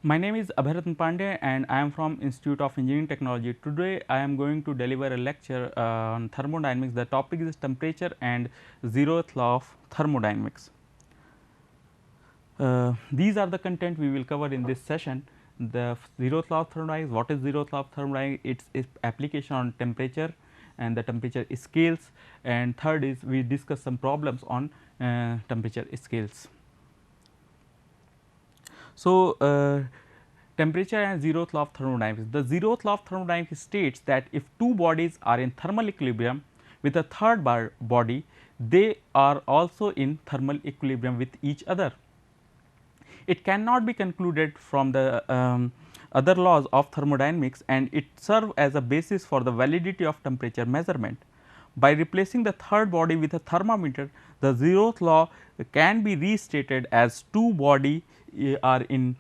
My name is Abhiratn Pandey and I am from Institute of Engineering Technology. Today I am going to deliver a lecture on thermodynamics. The topic is temperature and zeroth law of thermodynamics. These are the content we will cover in this session. The zeroth law of thermodynamics, what is zeroth law of thermodynamics, its application on temperature and the temperature scales, and third is we discuss some problems on temperature scales. So, temperature and zeroth law of thermodynamics. The zeroth law of thermodynamics states that if two bodies are in thermal equilibrium with a third body, they are also in thermal equilibrium with each other. It cannot be concluded from the other laws of thermodynamics, and it serves as a basis for the validity of temperature measurement. By replacing the third body with a thermometer, the zeroth law can be restated as two bodies are in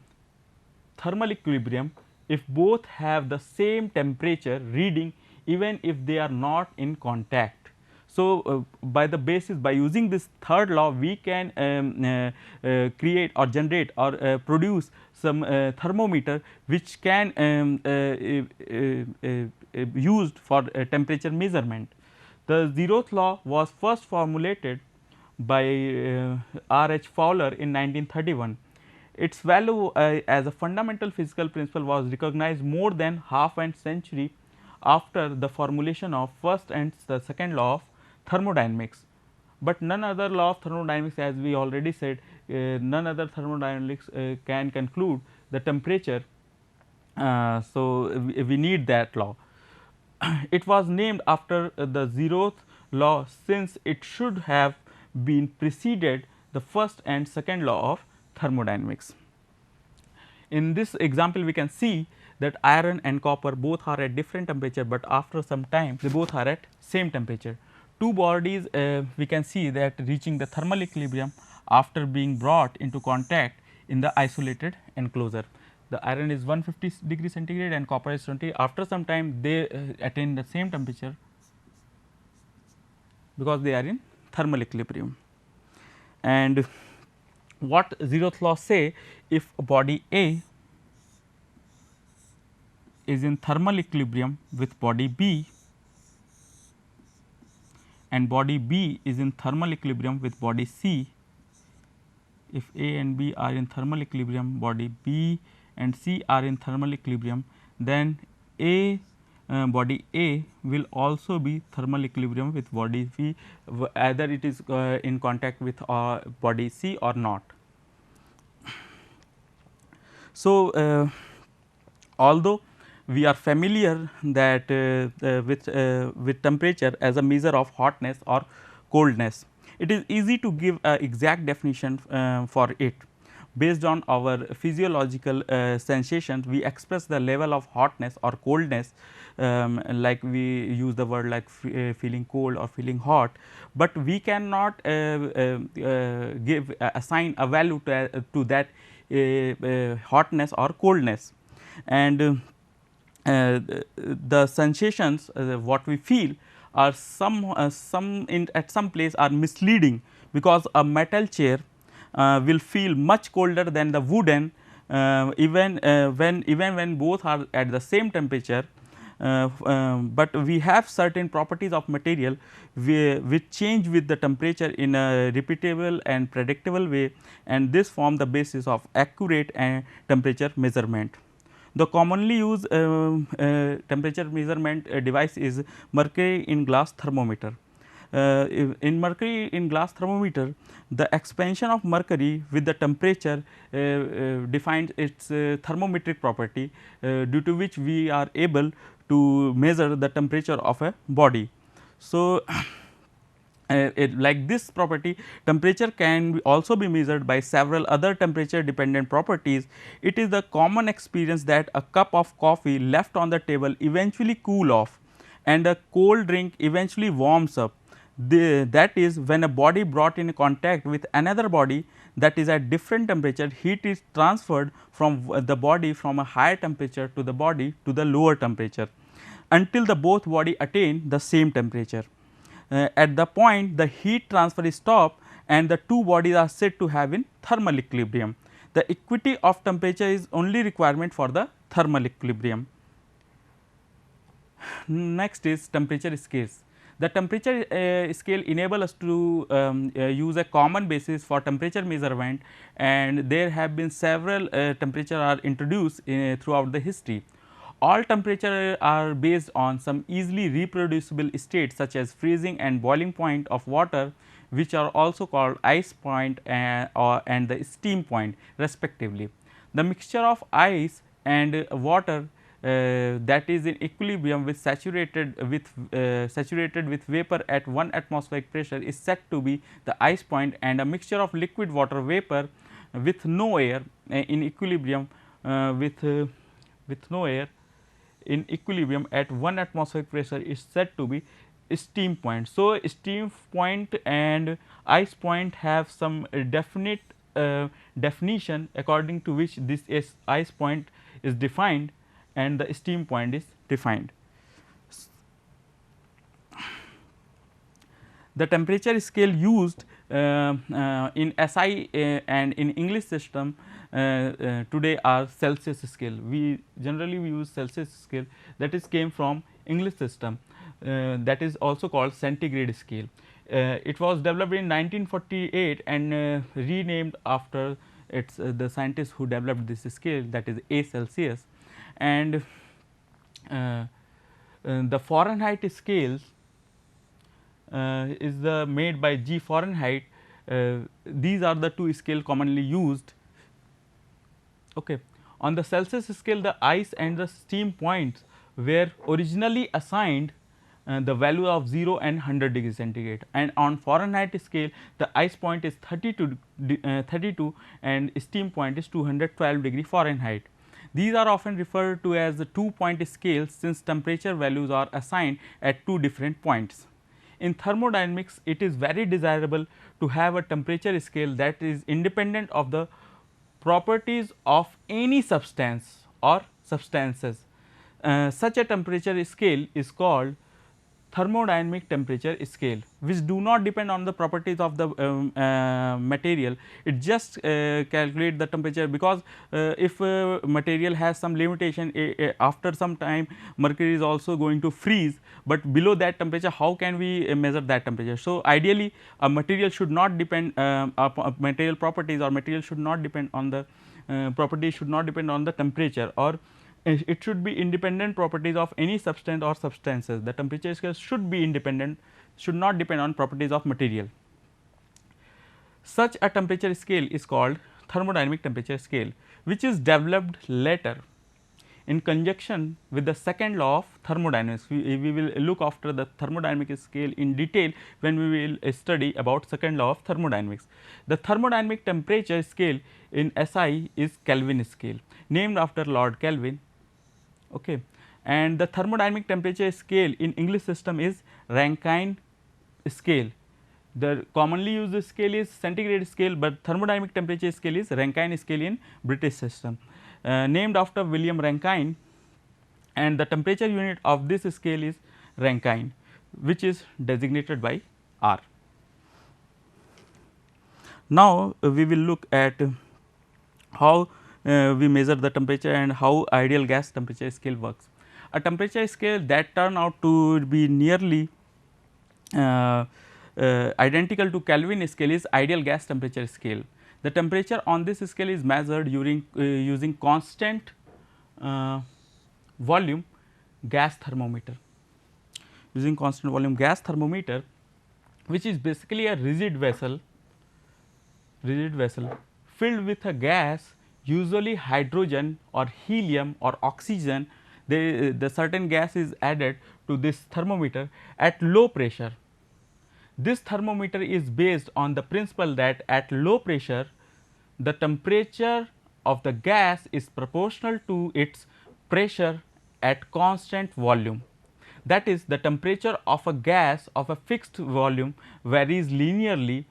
thermal equilibrium if both have the same temperature reading even if they are not in contact. So, by the basis by using this third law we can create or generate or produce some thermometer which can used for temperature measurement. The zeroth law was first formulated by R. H. Fowler in 1931. Its value as a fundamental physical principle was recognized more than half a century after the formulation of first and the second law of thermodynamics. But none other law of thermodynamics, as we already said, none other thermodynamics can conclude the temperature. So, we need that law. It was named after the zeroth law since it should have been preceded the first and second law of thermodynamics. In this example, we can see that iron and copper both are at different temperature, but after some time they both are at same temperature. Two bodies we can see that reaching the thermal equilibrium after being brought into contact in the isolated enclosure. The iron is 150 degree centigrade and copper is 20. After some time they attain the same temperature because they are in thermal equilibrium. And what zeroth law say, if body A is in thermal equilibrium with body B and body B is in thermal equilibrium with body C, if A and B are in thermal equilibrium, body B and C are in thermal equilibrium, then body A will also be thermal equilibrium with body B, either it is in contact with body C or not. So, although we are familiar that with temperature as a measure of hotness or coldness, it is easy to give a exact definition for it. Based on our physiological sensations, we express the level of hotness or coldness, like we use the word like feeling cold or feeling hot, but we cannot assign a value to that hotness or coldness. And the sensations what we feel are some at some place are misleading, because a metal chair will feel much colder than the wooden even when both are at the same temperature. But we have certain properties of material which change with the temperature in a repeatable and predictable way, and this form the basis of accurate temperature measurement. The commonly used temperature measurement device is mercury in glass thermometer. In mercury in glass thermometer, the expansion of mercury with the temperature defines its thermometric property, due to which we are able to measure the temperature of a body. So, like this property, temperature can also be measured by several other temperature dependent properties. It is the common experience that a cup of coffee left on the table eventually cool off and a cold drink eventually warms up. That is, when a body brought in contact with another body that is at different temperature, heat is transferred from the body from a higher temperature to the body to the lower temperature until the both body attain the same temperature. At the point the heat transfer is stopped and the two bodies are said to have in thermal equilibrium. The equity of temperature is only requirement for the thermal equilibrium. Next is temperature scales. The temperature scale enable us to use a common basis for temperature measurement, and there have been several temperature are introduced throughout the history. All temperature are based on some easily reproducible states such as freezing and boiling point of water, which are also called ice point and the steam point respectively. The mixture of ice and water that is in equilibrium with saturated with vapor at 1 atmospheric pressure is said to be the ice point, and a mixture of liquid water vapor with no air in equilibrium with no air in equilibrium at 1 atmospheric pressure is said to be steam point. So, steam point and ice point have some definite definition according to which this ice point is defined and the steam point is defined. The temperature scale used in SI and in English system today are Celsius scale. We generally use Celsius scale, that is came from English system, that is also called centigrade scale. It was developed in 1948 and renamed after its the scientist who developed this scale, that is A. Celsius, and the Fahrenheit scales is made by G. Fahrenheit. These are the two scale commonly used. Okay. On the Celsius scale, the ice and the steam points were originally assigned the value of 0 and 100 degree centigrade, and on Fahrenheit scale the ice point is 32 and steam point is 212 degree Fahrenheit. These are often referred to as the 2-point scales since temperature values are assigned at 2 different points. In thermodynamics, it is very desirable to have a temperature scale that is independent of the properties of any substance or substances. Such a temperature scale is called thermodynamic temperature scale, which do not depend on the properties of the material. It just calculate the temperature, because if material has some limitation, after some time mercury is also going to freeze, but below that temperature how can we measure that temperature. So, ideally a material should not depend material properties or material should not depend on the properties should not depend on the temperature, or it should be independent properties of any substance or substances. The temperature scale should be independent, should not depend on properties of material. Such a temperature scale is called thermodynamic temperature scale, which is developed later in conjunction with the second law of thermodynamics. We will look after the thermodynamic scale in detail when we will study about second law of thermodynamics. The thermodynamic temperature scale in SI is Kelvin scale, named after Lord Kelvin. Okay. And the thermodynamic temperature scale in English system is Rankine scale. The commonly used scale is centigrade scale, but thermodynamic temperature scale is Rankine scale in British system, named after William Rankine, and the temperature unit of this scale is Rankine, which is designated by R. Now, we will look at how we measure the temperature and how ideal gas temperature scale works. A temperature scale that turn out to be nearly identical to Kelvin scale is ideal gas temperature scale. The temperature on this scale is measured using constant volume gas thermometer. Using constant volume gas thermometer, which is basically a rigid vessel filled with a gas, usually hydrogen or helium or oxygen. The certain gas is added to this thermometer at low pressure. This thermometer is based on the principle that at low pressure the temperature of the gas is proportional to its pressure at constant volume. That is, the temperature of a gas of a fixed volume varies linearly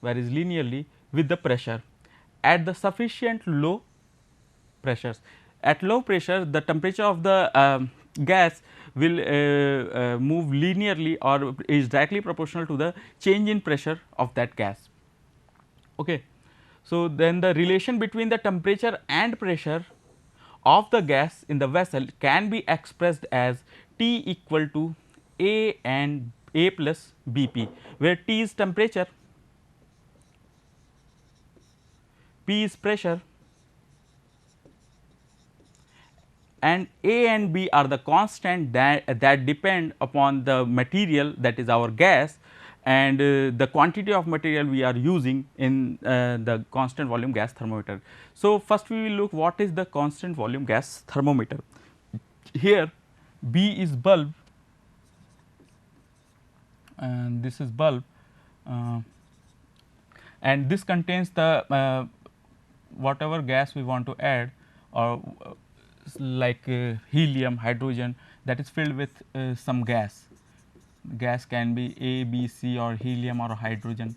with the pressure at the sufficient low pressures. At low pressure, the temperature of the gas will move linearly or is directly proportional to the change in pressure of that gas. Okay. So, then the relation between the temperature and pressure of the gas in the vessel can be expressed as T equal to A and A plus B p, where T is temperature, P is pressure, and A and B are the constant that depend upon the material, that is our gas, and the quantity of material we are using in the constant volume gas thermometer. So, first we will look what is the constant volume gas thermometer. Here B is bulb and this is bulb, uh, and this contains the whatever gas we want to add, or like helium, hydrogen, that is filled with some gas. Gas can be A, B, C, or helium or hydrogen,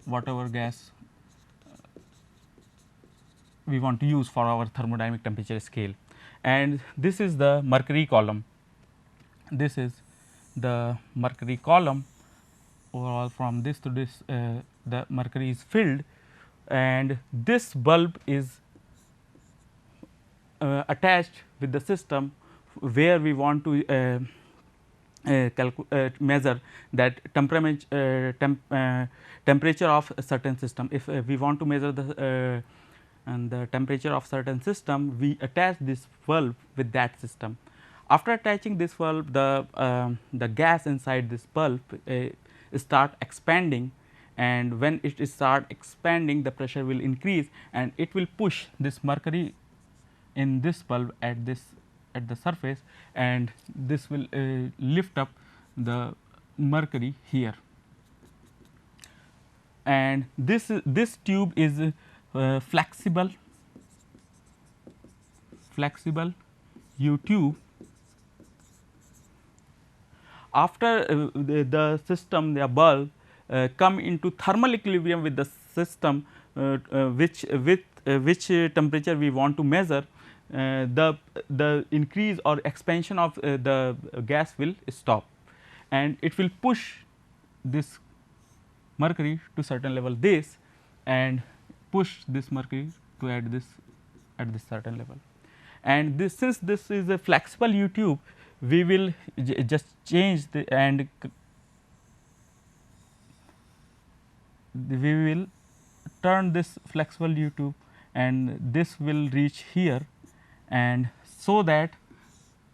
whatever gas we want to use for our thermodynamic temperature scale. And this is the mercury column. This is the mercury column. Overall, from this to this, the mercury is filled, and this bulb is attached with the system where we want to measure that temperature of a certain system. If we want to measure the temperature of certain system, we attach this bulb with that system. After attaching this bulb, the gas inside this bulb start expanding, and when it start expanding, the pressure will increase and it will push this mercury in this bulb at the surface, and this will lift up the mercury here. And this tube is flexible U tube. After the system, the bulb come into thermal equilibrium with the system, which temperature we want to measure, the increase or expansion of the gas will stop, and it will push this mercury to certain level, this, and push this mercury to at this certain level. And this, since this is a flexible U tube, we will just change the and we will turn this flexible U tube, and this will reach here, and so that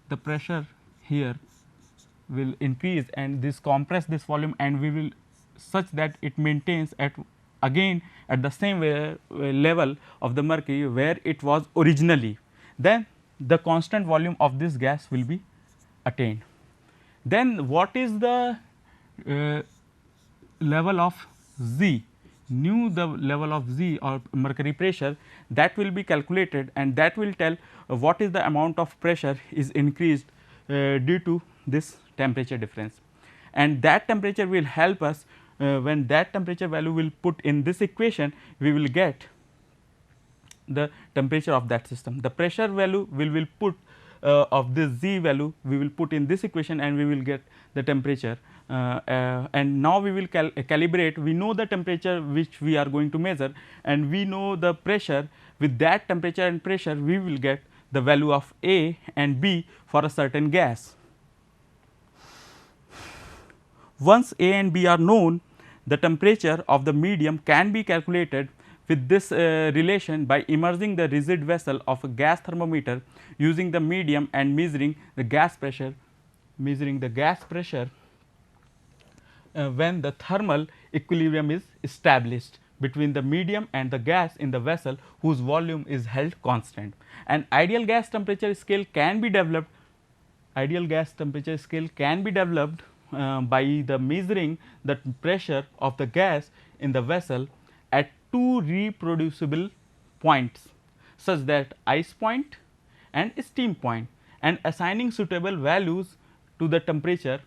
the pressure here will increase and this compress this volume, and we will such that it maintains at again at the same level of the mercury where it was originally. Then the constant volume of this gas will be attained. Then what is the level of Z? Knew the level of Z or mercury pressure, that will be calculated, and that will tell what is the amount of pressure is increased due to this temperature difference. And that temperature will help us when that temperature value will put in this equation, we will get the temperature of that system. The pressure value we will put of this Z value we will put in this equation, and we will get the temperature. And now we will calibrate. We know the temperature which we are going to measure, and we know the pressure. With that temperature and pressure, we will get the value of A and B for a certain gas. Once A and B are known, the temperature of the medium can be calculated with this relation by immersing the rigid vessel of a gas thermometer using the medium and measuring the gas pressure, when the thermal equilibrium is established between the medium and the gas in the vessel whose volume is held constant. An ideal gas temperature scale can be developed. By the measuring the pressure of the gas in the vessel at two reproducible points, such that ice point and steam point, and assigning suitable values to the temperature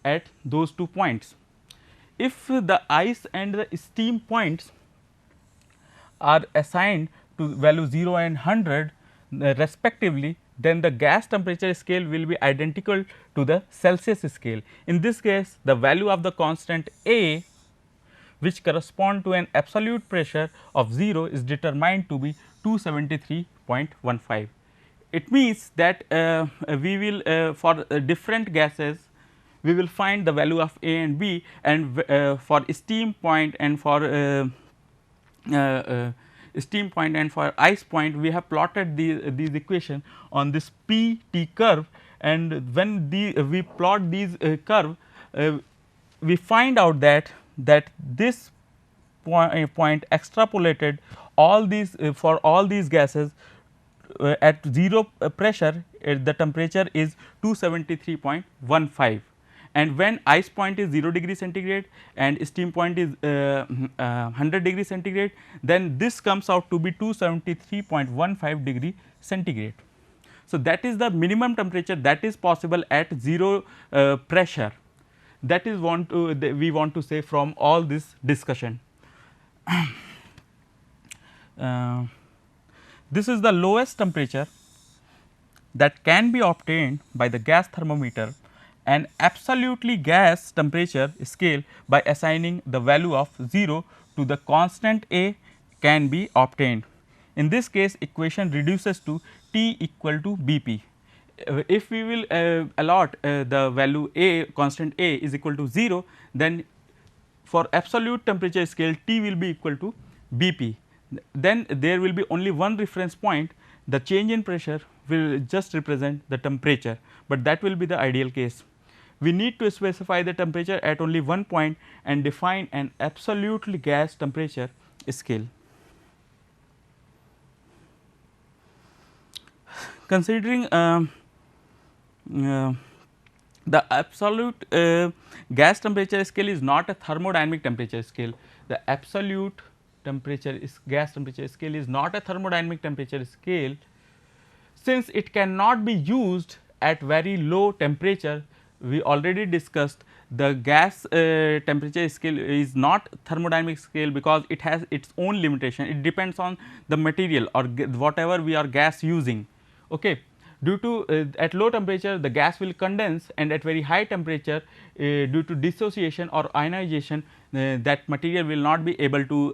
at those 2 points. If the ice and the steam points are assigned to value 0 and 100 respectively, then the gas temperature scale will be identical to the Celsius scale. In this case, the value of the constant A which correspond to an absolute pressure of 0 is determined to be 273.15. It means that we will for different gases we will find the value of A and B, and for steam point and for steam point and for ice point we have plotted these equation on this P T curve, and when we plot these curve we find out that this point extrapolated all these for all these gases at 0 pressure the temperature is 273.15, and when ice point is 0 degree centigrade and steam point is 100 degree centigrade, then this comes out to be 273.15 degree centigrade. So, that is the minimum temperature that is possible at 0 pressure. That is we want to say from all this discussion. This is the lowest temperature that can be obtained by the gas thermometer, an absolutely gas temperature scale by assigning the value of 0 to the constant A can be obtained. In this case equation reduces to T equal to B P. If we will allot the value A, constant A is equal to 0, then for absolute temperature scale T will be equal to B P. Then there will be only one reference point, the change in pressure will just represent the temperature, but that will be the ideal case. We need to specify the temperature at only one point and define an absolutely gas temperature scale. Considering the absolute gas temperature scale is not a thermodynamic temperature scale. The absolute gas temperature scale is not a thermodynamic temperature scale, since it cannot be used at very low temperature. We already discussed the gas temperature scale is not thermodynamic scale because it has its own limitation. It depends on the material or whatever we are gas using. Okay. Due to at low temperature the gas will condense, and at very high temperature due to dissociation or ionization that material will not be able to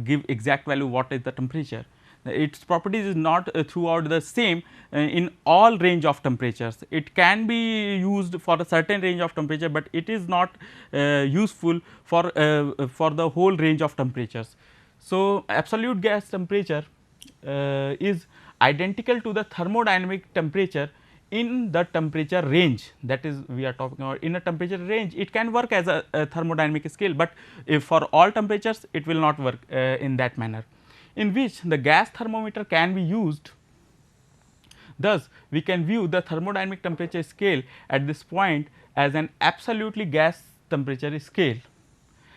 give exact value what is the temperature. Its properties is not throughout the same in all range of temperatures. It can be used for a certain range of temperature, but it is not useful for the whole range of temperatures. So, absolute gas temperature is identical to the thermodynamic temperature in the temperature range, that is we are talking about in a temperature range it can work as a thermodynamic scale, but if for all temperatures it will not work in that manner, in which the gas thermometer can be used. Thus, we can view the thermodynamic temperature scale at this point as an absolutely gas temperature scale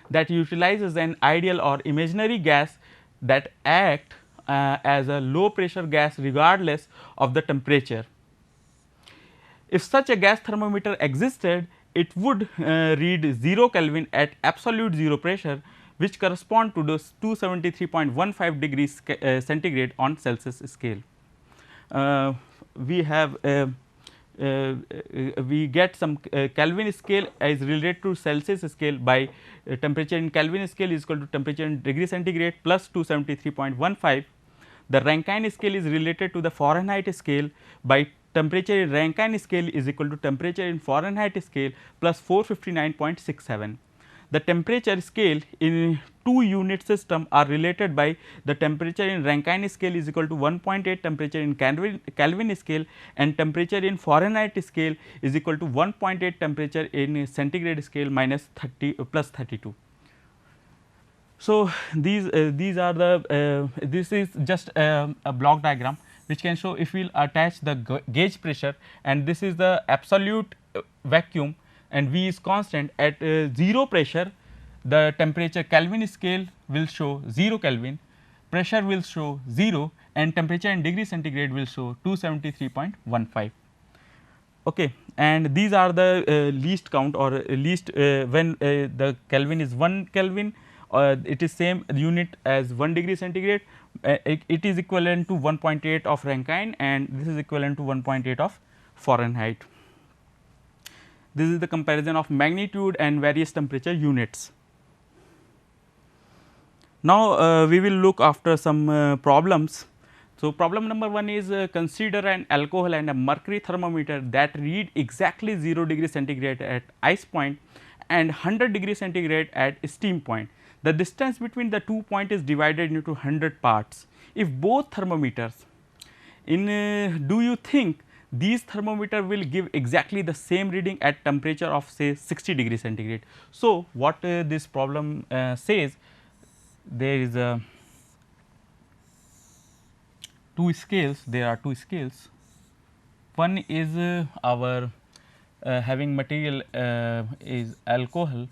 that utilizes an ideal or imaginary gas that act as a low pressure gas regardless of the temperature. If such a gas thermometer existed, it would read 0 Kelvin at absolute 0 pressure, which correspond to those 273.15 degrees centigrade on Celsius scale. We have we get some Kelvin scale as related to Celsius scale by temperature in Kelvin scale is equal to temperature in degree centigrade plus 273.15. The Rankine scale is related to the Fahrenheit scale by temperature in Rankine scale is equal to temperature in Fahrenheit scale plus 459.67. The temperature scale in 2 unit system are related by the temperature in Rankine scale is equal to 1.8 temperature in Kelvin scale, and temperature in Fahrenheit scale is equal to 1.8 temperature in centigrade scale minus 30 plus 32. So, these are the this is just a block diagram which can show if we will attach the gauge pressure, and this is the absolute vacuum and V is constant at 0 pressure. The temperature Kelvin scale will show 0 Kelvin, pressure will show 0, and temperature in degree centigrade will show 273.15. Okay. And these are the least count or least when the Kelvin is 1 Kelvin, it is same unit as 1 degree centigrade, it is equivalent to 1.8 of Rankine, and this is equivalent to 1.8 of Fahrenheit. This is the comparison of magnitude and various temperature units. Now, we will look after some problems. So, problem number 1 is consider an alcohol and a mercury thermometer that read exactly 0 degree centigrade at ice point and 100 degree centigrade at steam point. The distance between the 2 points is divided into 100 parts. If both thermometers do you think these thermometer will give exactly the same reading at temperature of say 60 degree centigrade. So, what this problem says, there is a there are two scales. One is our having material is alcohol,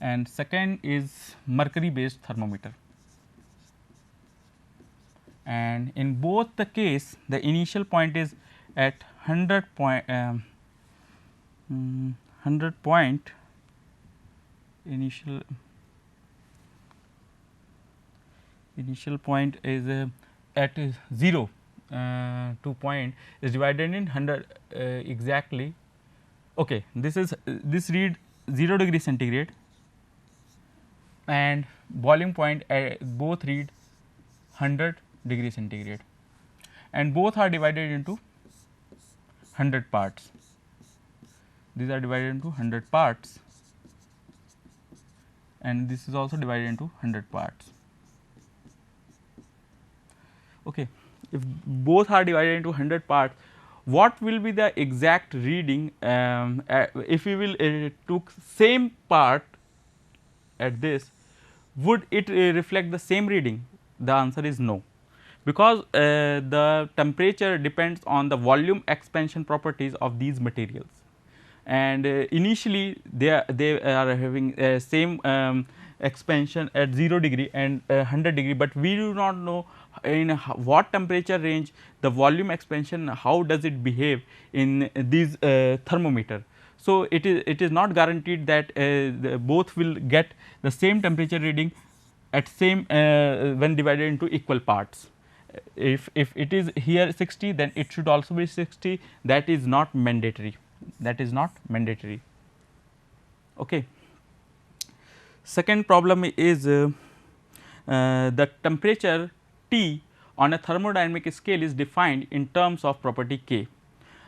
and second is mercury based thermometer. And in both the case the initial point is at 100 point 100 point initial point is at 0 2 point is divided in 100 exactly. Okay, this read 0 degree centigrade and boiling point both read 100 degree centigrade and both are divided into 100 parts. These are divided into 100 parts and this is also divided into 100 parts. Okay. If both are divided into 100 parts, what will be the exact reading if we will took same part at this, would it reflect the same reading? The answer is no, because the temperature depends on the volume expansion properties of these materials, and initially they are having same expansion at 0 degree and 100 degree, but we do not know in what temperature range the volume expansion, how does it behave in these thermometer. So, it is not guaranteed that both will get the same temperature reading at same when divided into equal parts. If it is here 60, then it should also be 60, that is not mandatory, that is not mandatory. Okay. Second problem is the temperature T on a thermodynamic scale is defined in terms of property K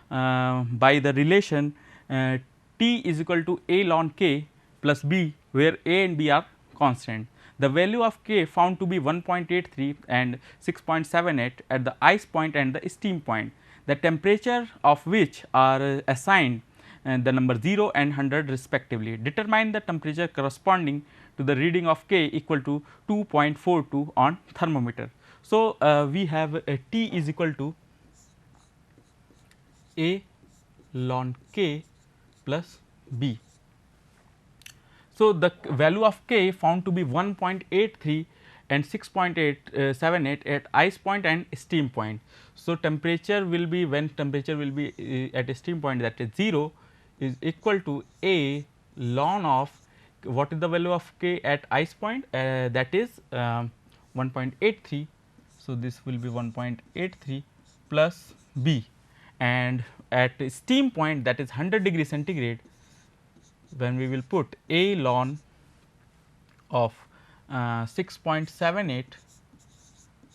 by the relation T is equal to A ln K plus B, where A and B are constant. The value of K found to be 1.83 and 6.78 at the ice point and the steam point, the temperature of which are assigned the number 0 and 100 respectively. Determine the temperature corresponding to the reading of K equal to 2.42 on thermometer. So, we have T is equal to A ln K plus B. So, the value of K found to be 1.83 and 6.878 at ice point and steam point. So, temperature will be, when temperature will be at a steam point, that is 0, is equal to A ln of, what is the value of K at ice point, that is 1.83. So, this will be 1.83 plus B, and at steam point, that is 100 degree centigrade, when we will put A ln of 6.78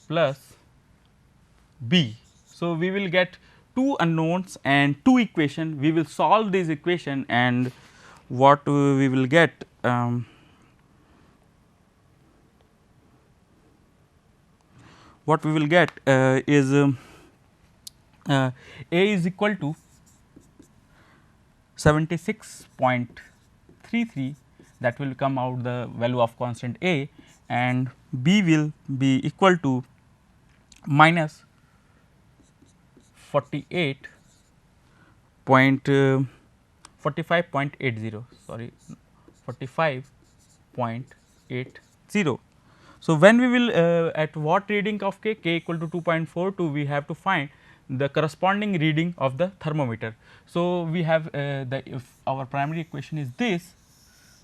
plus B. So, we will get two unknowns and two equation. We will solve this equation, and what we will get is A is equal to 76.33, that will come out the value of constant A, and B will be equal to minus 45.80, sorry, 45.80. So, when we will at what reading of K equal to 2.42, we have to find the corresponding reading of the thermometer. So, we have if our primary equation is this.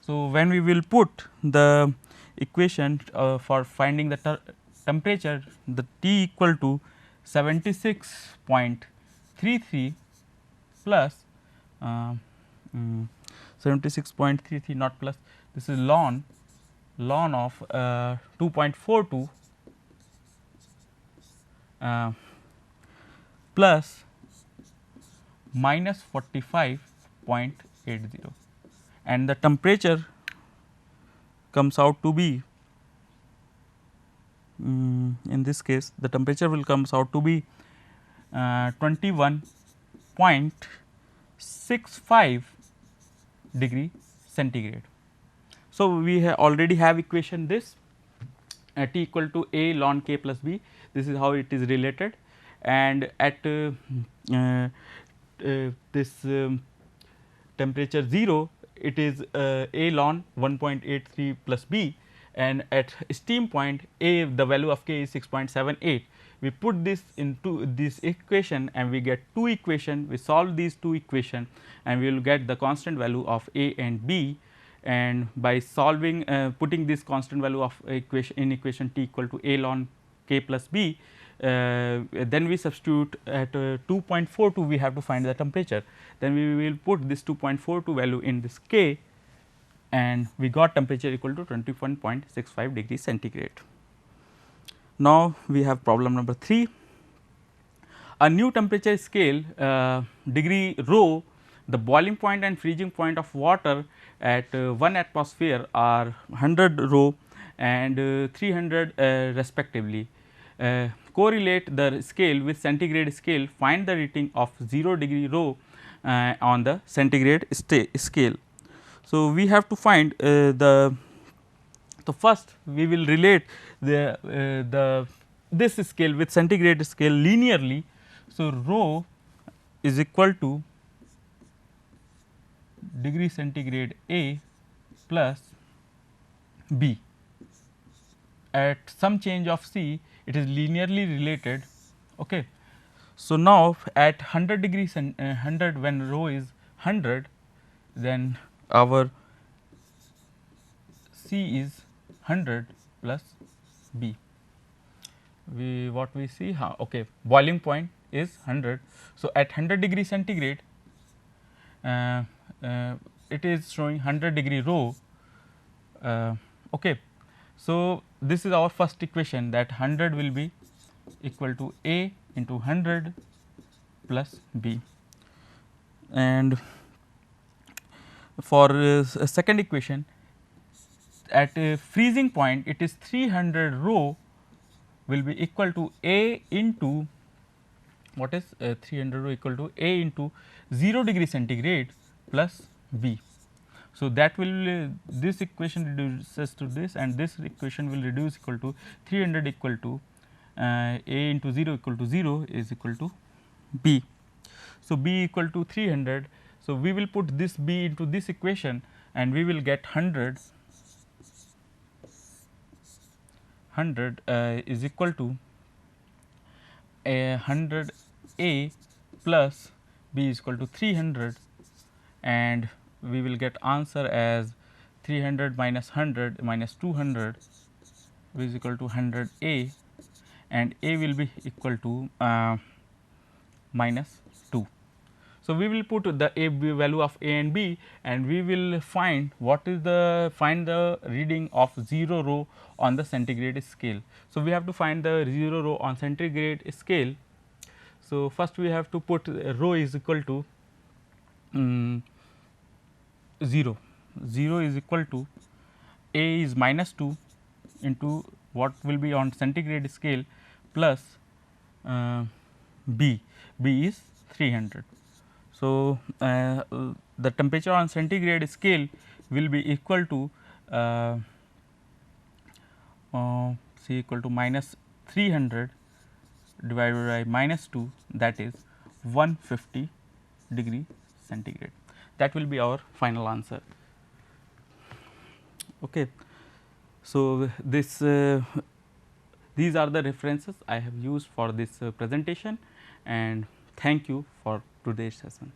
So, when we will put the equation for finding the temperature, the T equal to 76.33 plus 76.33, not plus, this is ln ln of 2.42 plus minus 45.80, and the temperature comes out to be in this case the temperature will comes out to be 21.65 degree centigrade. So, we already have equation this T equal to A ln k plus B, this is how it is related, and at this temperature 0 it is A ln 1.83 plus B, and at steam point A the value of k is 6.78. We put this into this equation and we get two equation, we solve these two equation and we will get the constant value of A and B, and by solving putting this constant value of equation in equation T equal to A ln k plus B, then we substitute at 2.42 we have to find the temperature, then we will put this 2.42 value in this k and we got temperature equal to 21.65 degree centigrade. Now, we have problem number 3. A new temperature scale degree rho, the boiling point and freezing point of water at 1 atmosphere are 100 rho and 300 respectively. Correlate the scale with centigrade scale, find the reading of 0 degree rho on the centigrade scale. So, we have to find so first we will relate the this scale with centigrade scale linearly. So, rho is equal to degree centigrade A plus B. At some change of C it is linearly related. Okay. So, now at 100 degree 100 when rho is 100, then our C is 100 plus B. What we see okay, boiling point is 100. So, at 100 degree centigrade it is showing 100 degree rho. Okay. So, this is our first equation that 100 will be equal to A into 100 plus B, and for a second equation at a freezing point it is 300 rho will be equal to A into what is 300 rho equal to A into 0 degree centigrade plus B. So, that will this equation reduces to this and this equation will reduce equal to 300 equal to A into 0 equal to 0 is equal to B. So, B equal to 300. So, we will put this B into this equation and we will get 100 is equal to 100 A plus B is equal to 300, and we will get answer as 300 minus 100 minus 200 is equal to 100 A, and A will be equal to minus 2. So, we will put the A value of A and B and we will find what is the reading of 0 rho on the centigrade scale. So, we have to find the 0 rho on centigrade scale. So, first we have to put rho is equal to 0, 0 is equal to A is minus 2 into what will be on centigrade scale plus B, B is 300. So, the temperature on centigrade scale will be equal to C equal to minus 300 divided by minus 2, that is 150 degree centigrade. That will be our final answer. Okay. So, this these are the references I have used for this presentation, and thank you for today's session.